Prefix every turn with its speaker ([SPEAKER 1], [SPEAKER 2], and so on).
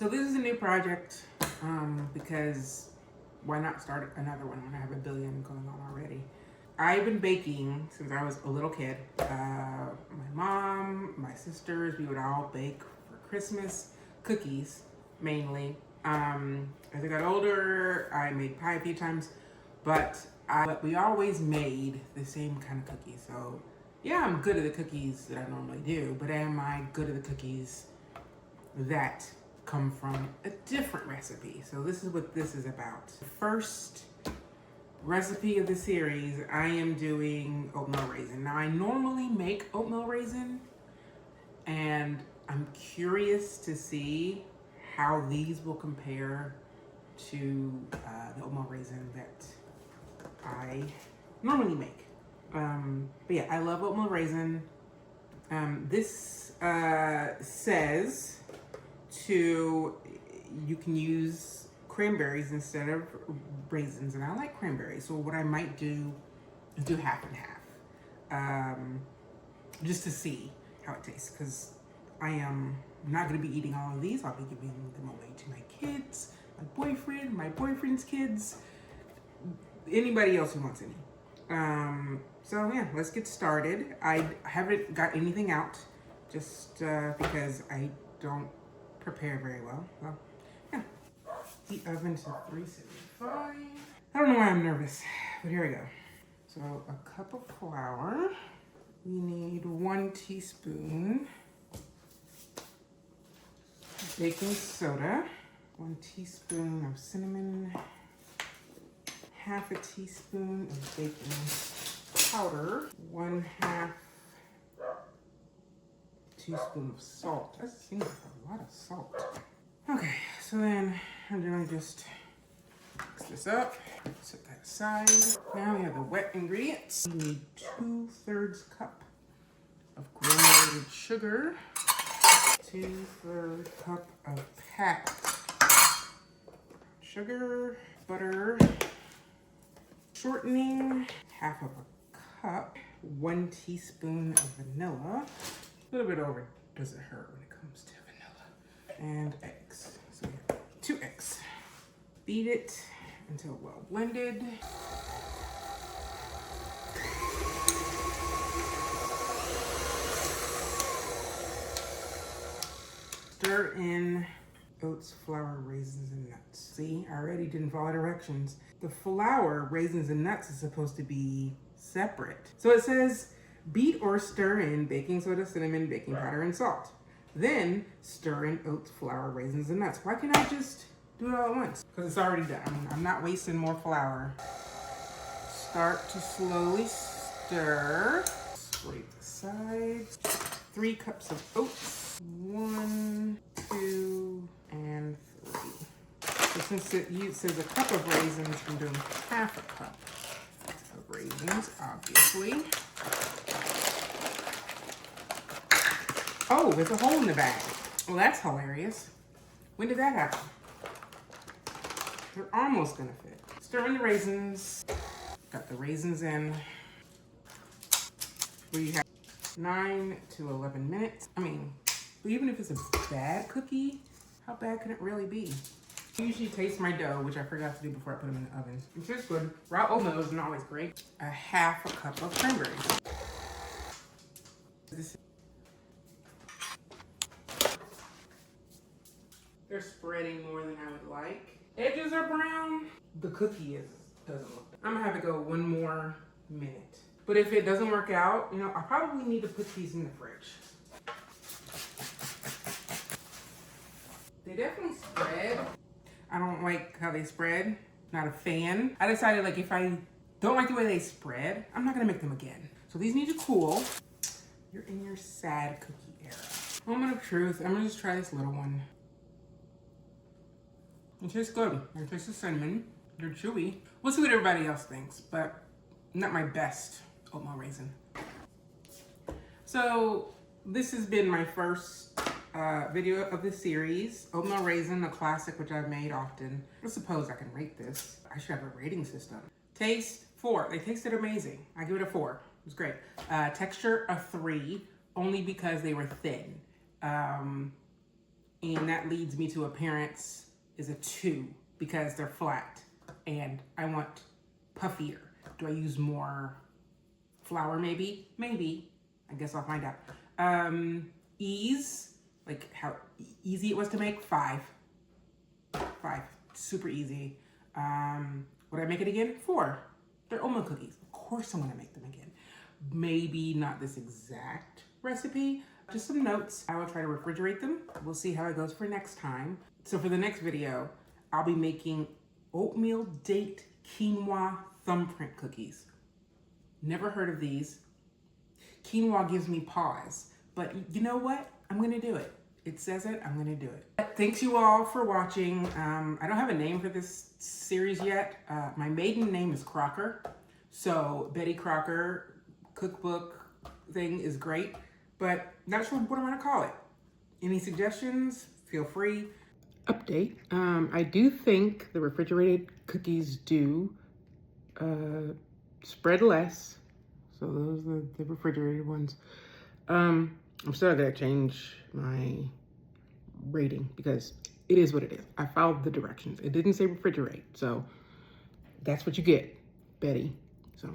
[SPEAKER 1] So this is a new project because why not start another one when I have a billion going on already? I've been baking since I was a little kid. My mom, my sisters, we would all bake for Christmas, cookies mainly. As I got older, I made pie a few times, but we always made the same kind of cookies. So yeah, I'm good at the cookies that I normally do, but am I good at the cookies that come from a different recipe? So this is what this is about. The first recipe of the series, I am doing oatmeal raisin. Now I normally make oatmeal raisin, and I'm curious to see how these will compare to the oatmeal raisin that I normally make. But yeah, I love oatmeal raisin. This says you can use cranberries instead of raisins, and I like cranberries. So what I might do is do half and half, just to see how it tastes, because I am not going to be eating all of these. I'll be giving them away to my kids, my boyfriend, my boyfriend's kids, anybody else who wants any. So yeah, let's get started. I haven't got anything out just because I don't prepare very well. Well, yeah. The oven to 375. I don't know why I'm nervous, but here we go. So a cup of flour. We need 1 teaspoon baking soda, 1 teaspoon of cinnamon, half a teaspoon of baking powder, 1/2 teaspoon of salt. That seems like a lot of salt. Okay, so then I'm gonna just mix this up, set that aside. Now we have the wet ingredients. We need 2/3 cup of granulated sugar, 2/3 cup of packed sugar, butter, shortening, half of a cup, 1 teaspoon of vanilla. A little bit over doesn't hurt when it comes to vanilla. And eggs. So we have 2 eggs. Beat it until well blended. Stir in oats, flour, raisins, and nuts. See, I already didn't follow directions. The flour, raisins, and nuts is supposed to be separate. So it says beat or stir in baking soda, cinnamon, baking powder, and salt. Then stir in oats, flour, raisins, and nuts. Why can't I just do it all at once? Because it's already done. I'm not wasting more flour. Start to slowly stir. Scrape the sides. 3 cups of oats. 1, 2, and 3. So since it says a cup of raisins, I'm doing half a cup of raisins, obviously. Oh, there's a hole in the bag. Well, that's hilarious. When did that happen? They're almost gonna fit. Stir in the raisins. Got the raisins in. We have 9 to 11 minutes. I mean, even if it's a bad cookie, how bad can it really be? I usually taste my dough, which I forgot to do before I put them in the oven. It tastes good. Raw oatmeal isn't always great. 1/2 cup of cranberries. They're spreading more than I would like. Edges are brown. The cookie doesn't look. I'm gonna have to go 1 more minute. But if it doesn't work out, you know, I probably need to put these in the fridge. They definitely spread. I don't like how they spread. Not a fan. I decided, like, if I don't like the way they spread, I'm not gonna make them again. So these need to cool. You're in your sad cookie era. Moment of truth. I'm gonna just try this little one. It tastes good. It tastes the cinnamon. They're chewy. We'll see what everybody else thinks, but not my best oatmeal raisin. So this has been my first video of this series. Oatmeal raisin, a classic which I've made often. I suppose I can rate this. I should have a rating system. Taste, 4. They tasted amazing. I give it a 4. It was great. Texture, a 3, only because they were thin. And that leads me to appearance is a 2 because they're flat and I want puffier. Do I use more flour maybe? Maybe. I guess I'll find out. Ease, like how easy it was to make, 5. 5, super easy. Would I make it again? 4. They're oatmeal cookies. Of course I'm gonna make them again. Maybe not this exact recipe, just some notes. I will try to refrigerate them. We'll see how it goes for next time. So for the next video, I'll be making oatmeal date quinoa thumbprint cookies. Never heard of these. Quinoa gives me pause, but you know what? I'm gonna do it. It says it, I'm gonna do it. Thanks you all for watching. I don't have a name for this series yet. My maiden name is Crocker, so Betty Crocker Cookbook thing is great, but not sure what I'm gonna call it. Any suggestions? Feel free. Update, I do think the refrigerated cookies do spread less. So those are the refrigerated ones. I'm still gonna change my rating because it is what it is. I followed the directions. It didn't say refrigerate, so that's what you get, Betty. So.